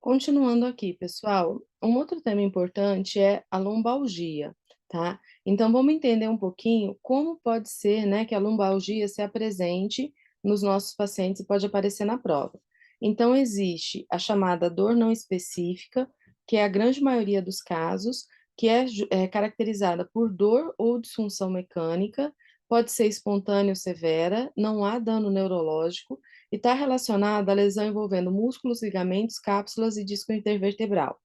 Continuando aqui, pessoal, um outro tema importante é a lombalgia, tá? Então, vamos entender um pouquinho como pode ser, né, que a lombalgia se apresente nos nossos pacientes e pode aparecer na prova. Então, existe a chamada dor não específica, que é a grande maioria dos casos, que é caracterizada por dor ou disfunção mecânica, pode ser espontânea ou severa, não há dano neurológico, e está relacionada à lesão envolvendo músculos, ligamentos, cápsulas e disco intervertebral.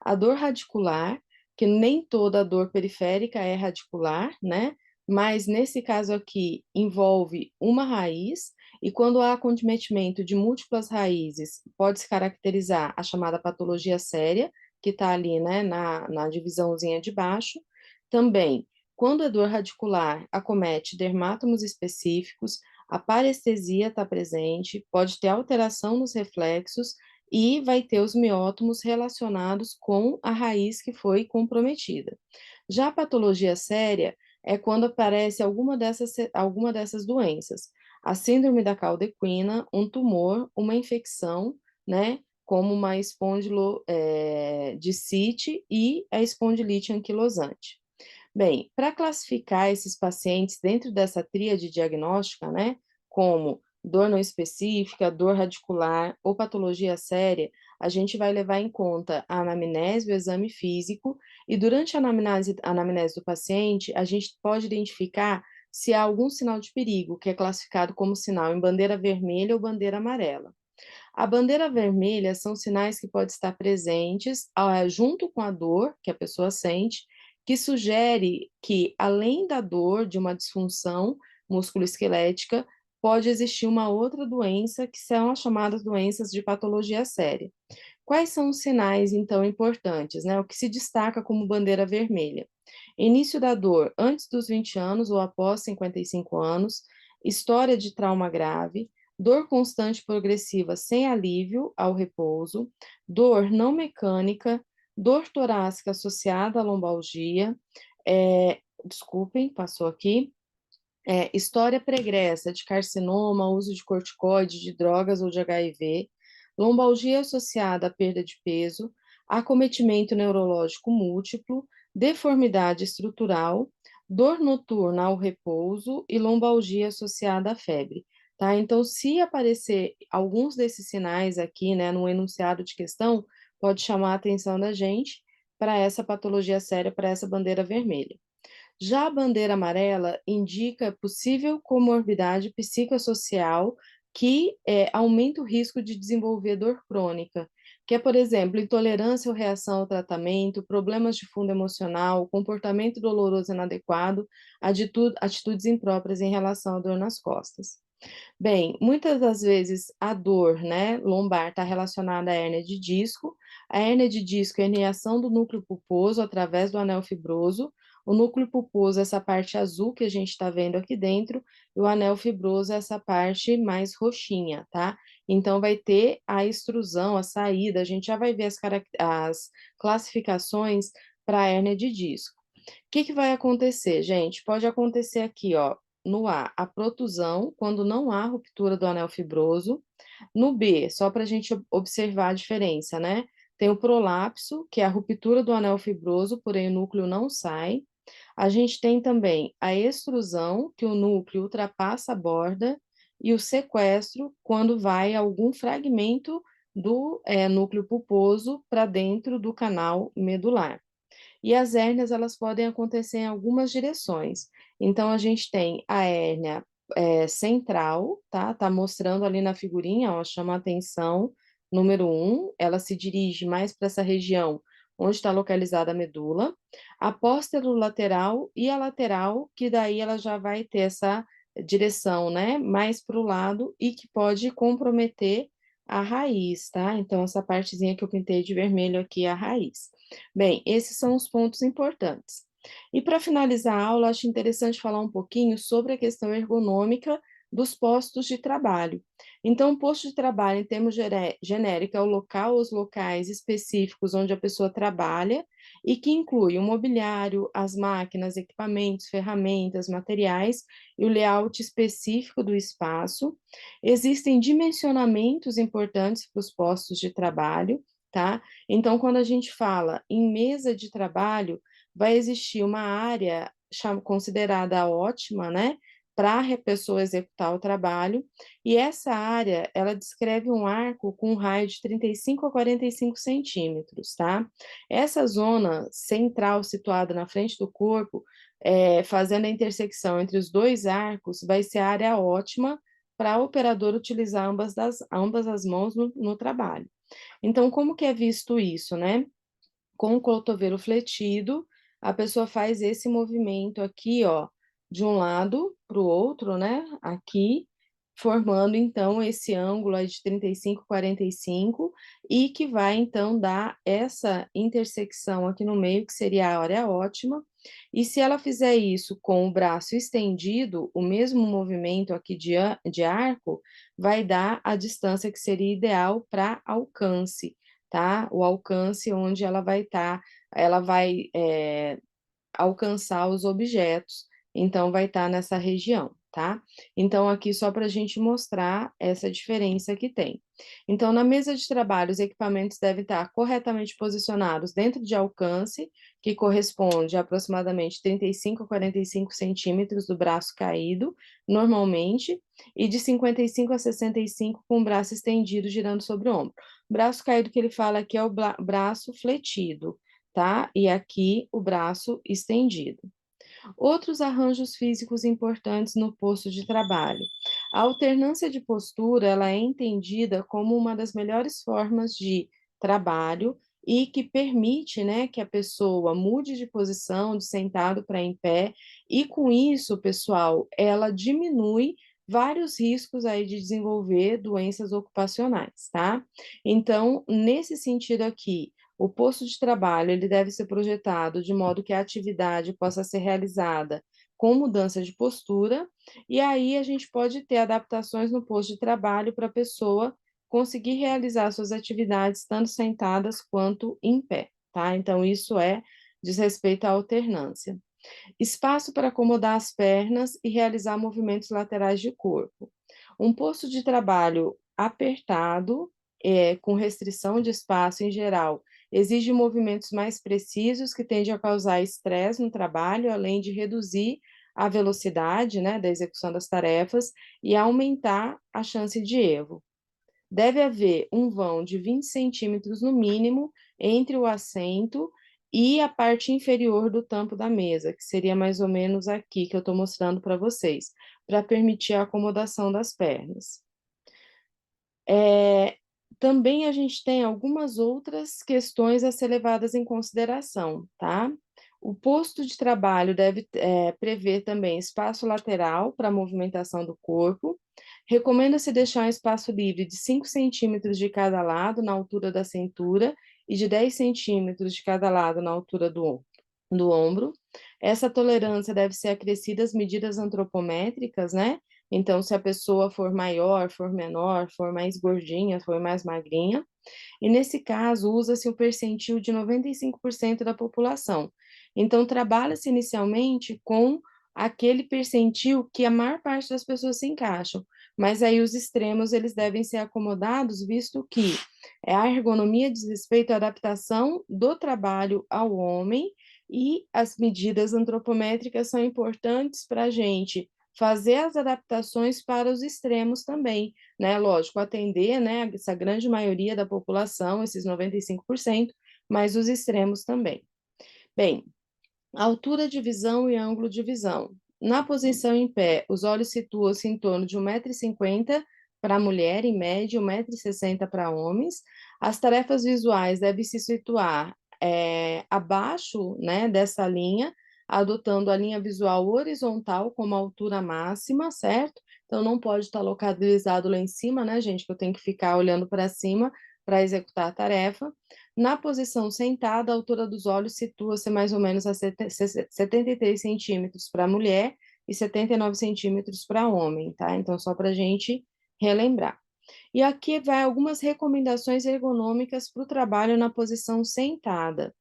A dor radicular, que nem toda dor periférica é radicular, né? Mas nesse caso aqui envolve uma raiz, e quando há acometimento de múltiplas raízes, pode se caracterizar a chamada patologia séria, que está ali, né, na divisãozinha de baixo. Também, quando a dor radicular acomete dermatomos específicos, a parestesia está presente, pode ter alteração nos reflexos e vai ter os miótomos relacionados com a raiz que foi comprometida. Já a patologia séria é quando aparece alguma dessas doenças. A síndrome da caldequina, um tumor, uma infecção, né, como uma espondilodiscite e a espondilite anquilosante. Bem, para classificar esses pacientes dentro dessa tríade diagnóstica, né, como dor não específica, dor radicular ou patologia séria, a gente vai levar em conta a anamnese, o exame físico, e durante a anamnese do paciente, a gente pode identificar se há algum sinal de perigo, que é classificado como sinal em bandeira vermelha ou bandeira amarela. A bandeira vermelha são sinais que podem estar presentes junto com a dor que a pessoa sente, que sugere que, além da dor de uma disfunção musculoesquelética, pode existir uma outra doença, que são as chamadas doenças de patologia séria. Quais são os sinais, então, importantes, né? O que se destaca como bandeira vermelha? Início da dor antes dos 20 anos ou após 55 anos, história de trauma grave, dor constante progressiva sem alívio ao repouso, dor não mecânica, dor torácica associada à lombalgia, desculpem, passou aqui, história pregressa de carcinoma, uso de corticoide, de drogas ou de HIV, lombalgia associada à perda de peso, acometimento neurológico múltiplo, deformidade estrutural, dor noturna ao repouso e lombalgia associada à febre. Tá? Então, se aparecer alguns desses sinais aqui, né, no enunciado de questão, pode chamar a atenção da gente para essa patologia séria, para essa bandeira vermelha. Já a bandeira amarela indica possível comorbidade psicossocial que aumenta o risco de desenvolver dor crônica, que é, por exemplo, intolerância ou reação ao tratamento, problemas de fundo emocional, comportamento doloroso inadequado, atitudes impróprias em relação à dor nas costas. Bem, muitas das vezes a dor, né, lombar está relacionada à hérnia de disco. A hérnia de disco é a herniação do núcleo pulposo através do anel fibroso. O núcleo pulposo é essa parte azul que a gente está vendo aqui dentro, e o anel fibroso é essa parte mais roxinha, tá? Então, vai ter a extrusão, a saída, a gente já vai ver as classificações para a hérnia de disco. O que que vai acontecer, gente? Pode acontecer aqui, ó, no A, a protusão, quando não há ruptura do anel fibroso. No B, só para a gente observar a diferença, né? Tem o prolapso, que é a ruptura do anel fibroso, porém o núcleo não sai. A gente tem também a extrusão, que o núcleo ultrapassa a borda, e o sequestro, quando vai algum fragmento do núcleo pulposo para dentro do canal medular. E as hérnias, elas podem acontecer em algumas direções. Então, a gente tem a hérnia central, tá? Tá mostrando ali na figurinha, ó, chama a atenção, número 1, ela se dirige mais para essa região onde está localizada a medula, a posterolateral e a lateral, que daí ela já vai ter essa direção, né, mais para o lado e que pode comprometer a raiz, tá? Então, essa partezinha que eu pintei de vermelho aqui é a raiz. Bem, esses são os pontos importantes. E para finalizar a aula, acho interessante falar um pouquinho sobre a questão ergonômica dos postos de trabalho. Então, posto de trabalho, em termos genéricos, é o local ou os locais específicos onde a pessoa trabalha e que inclui o mobiliário, as máquinas, equipamentos, ferramentas, materiais e o layout específico do espaço. Existem dimensionamentos importantes para os postos de trabalho, tá? Então, quando a gente fala em mesa de trabalho, vai existir uma área considerada ótima, né, para a pessoa executar o trabalho, e essa área, ela descreve um arco com um raio de 35 a 45 centímetros, tá? Essa zona central situada na frente do corpo, fazendo a intersecção entre os dois arcos, vai ser a área ótima para o operador utilizar ambas as mãos no trabalho. Então, como que é visto isso, né? Com o cotovelo fletido, a pessoa faz esse movimento aqui, ó, de um lado para o outro, né? Aqui, formando então esse ângulo aí de 35, 45, e que vai então dar essa intersecção aqui no meio, que seria a área ótima. E se ela fizer isso com o braço estendido, o mesmo movimento aqui de arco, vai dar a distância que seria ideal para alcance, tá? O alcance onde ela vai alcançar os objetos, então vai estar nessa região, tá? Então, aqui só para a gente mostrar essa diferença que tem. Então, na mesa de trabalho, os equipamentos devem estar corretamente posicionados dentro de alcance, que corresponde a aproximadamente 35 a 45 centímetros do braço caído, normalmente, e de 55 a 65 com o braço estendido, girando sobre o ombro. Braço caído que ele fala aqui é o braço fletido, tá? E aqui o braço estendido. Outros arranjos físicos importantes no posto de trabalho. A alternância de postura, ela é entendida como uma das melhores formas de trabalho e que permite, né, que a pessoa mude de posição, de sentado para em pé, e com isso, pessoal, ela diminui vários riscos aí de desenvolver doenças ocupacionais, tá? Então, nesse sentido aqui, o posto de trabalho ele deve ser projetado de modo que a atividade possa ser realizada com mudança de postura, e aí a gente pode ter adaptações no posto de trabalho para a pessoa conseguir realizar suas atividades tanto sentadas quanto em pé, tá? Então, isso diz respeito à alternância. Espaço para acomodar as pernas e realizar movimentos laterais de corpo. Um posto de trabalho apertado, com restrição de espaço em geral, exige movimentos mais precisos que tendem a causar estresse no trabalho, além de reduzir a velocidade, né, da execução das tarefas e aumentar a chance de erro. Deve haver um vão de 20 centímetros no mínimo entre o assento e a parte inferior do tampo da mesa, que seria mais ou menos aqui que eu estou mostrando para vocês, para permitir a acomodação das pernas. Também a gente tem algumas outras questões a ser levadas em consideração, tá? O posto de trabalho deve prever também espaço lateral para a movimentação do corpo. Recomenda-se deixar um espaço livre de 5 centímetros de cada lado na altura da cintura e de 10 centímetros de cada lado na altura do ombro. Essa tolerância deve ser acrescida às medidas antropométricas, né? Então, se a pessoa for maior, for menor, for mais gordinha, for mais magrinha, e nesse caso usa-se o percentil de 95% da população. Então, trabalha-se inicialmente com aquele percentil que a maior parte das pessoas se encaixam, mas aí os extremos eles devem ser acomodados, visto que a ergonomia diz respeito à adaptação do trabalho ao homem e as medidas antropométricas são importantes para a gente fazer as adaptações para os extremos também, né? Lógico, atender, né, essa grande maioria da população, esses 95%, mas os extremos também. Bem, altura de visão e ângulo de visão. Na posição em pé, os olhos situam-se em torno de 1,50 m para a mulher, em média 1,60 m para homens. As tarefas visuais devem se situar abaixo, né, dessa linha, adotando a linha visual horizontal como altura máxima, certo? Então, não pode estar localizado lá em cima, né, gente, que eu tenho que ficar olhando para cima para executar a tarefa. Na posição sentada, a altura dos olhos situa-se mais ou menos a 73 centímetros para mulher e 79 centímetros para homem, tá? Então, só para a gente relembrar. E aqui vai algumas recomendações ergonômicas para o trabalho na posição sentada.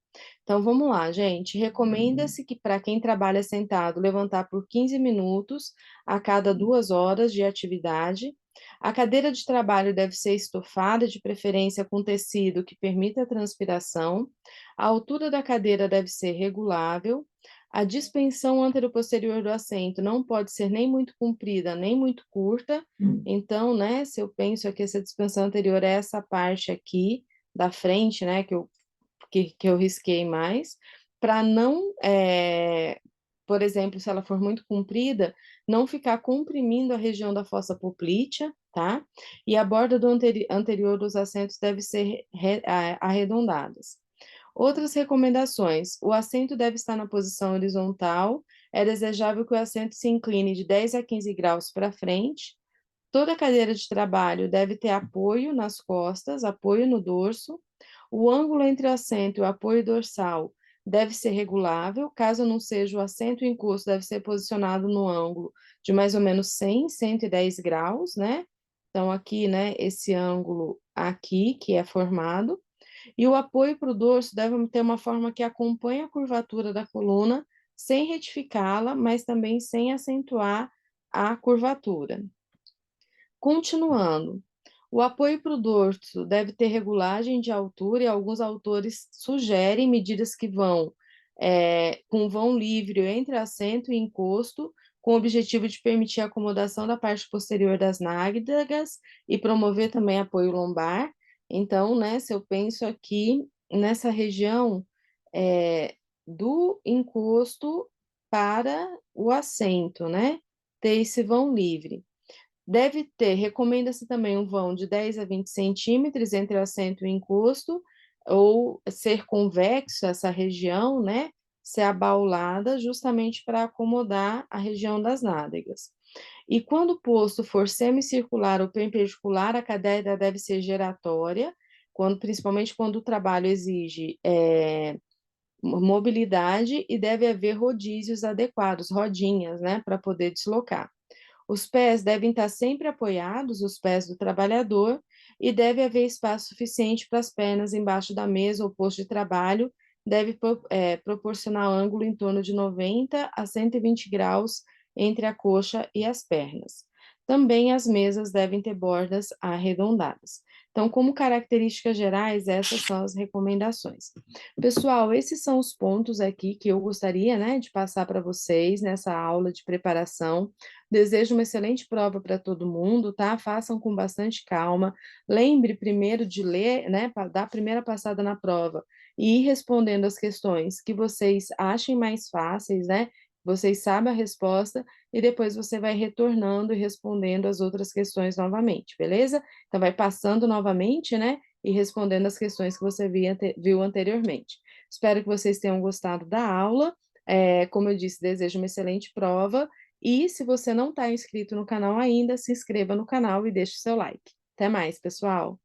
Então, vamos lá, gente. Recomenda-se que, para quem trabalha sentado, levantar por 15 minutos a cada 2 horas de atividade. A cadeira de trabalho deve ser estofada, de preferência com tecido que permita a transpiração. A altura da cadeira deve ser regulável. A dispensão antero-posterior do assento não pode ser nem muito comprida, nem muito curta. Então, né, se eu penso aqui, essa dispensão anterior é essa parte aqui da frente, né, que eu risquei mais, para não, por exemplo, se ela for muito comprida, não ficar comprimindo a região da fossa poplítea, tá? E a borda do anterior dos assentos deve ser arredondadas. Outras recomendações: o assento deve estar na posição horizontal, é desejável que o assento se incline de 10 a 15 graus para frente. Toda cadeira de trabalho deve ter apoio nas costas, apoio no dorso. O ângulo entre o assento e o apoio dorsal deve ser regulável. Caso não seja, o assento e o encosto deve ser posicionado no ângulo de mais ou menos 100, 110 graus, né? Então, aqui, né, esse ângulo aqui que é formado. E o apoio para o dorso deve ter uma forma que acompanhe a curvatura da coluna, sem retificá-la, mas também sem acentuar a curvatura. Continuando, o apoio para o dorso deve ter regulagem de altura e alguns autores sugerem medidas que vão com vão livre entre assento e encosto, com o objetivo de permitir a acomodação da parte posterior das nádegas e promover também apoio lombar. Então, né, se eu penso aqui nessa região do encosto para o assento, né, ter esse vão livre. Deve ter, recomenda-se também um vão de 10 a 20 centímetros entre o assento e o encosto, ou ser convexo essa região, né? Ser abaulada justamente para acomodar a região das nádegas. E quando o posto for semicircular ou perpendicular, a cadeira deve ser giratória, principalmente quando o trabalho exige mobilidade e deve haver rodízios adequados, rodinhas, né, para poder deslocar. Os pés devem estar sempre apoiados, os pés do trabalhador, e deve haver espaço suficiente para as pernas embaixo da mesa ou posto de trabalho, deve proporcionar ângulo em torno de 90 a 120 graus entre a coxa e as pernas. Também as mesas devem ter bordas arredondadas. Então, como características gerais, essas são as recomendações. Pessoal, esses são os pontos aqui que eu gostaria, né, de passar para vocês nessa aula de preparação. Desejo uma excelente prova para todo mundo, tá? Façam com bastante calma. Lembre primeiro de ler, né, dar a primeira passada na prova e ir respondendo as questões que vocês achem mais fáceis, né? Vocês sabem a resposta e depois você vai retornando e respondendo as outras questões novamente, beleza? Então vai passando novamente, né? E respondendo as questões que você viu anteriormente. Espero que vocês tenham gostado da aula. Como eu disse, desejo uma excelente prova. E se você não está inscrito no canal ainda, se inscreva no canal e deixe seu like. Até mais, pessoal!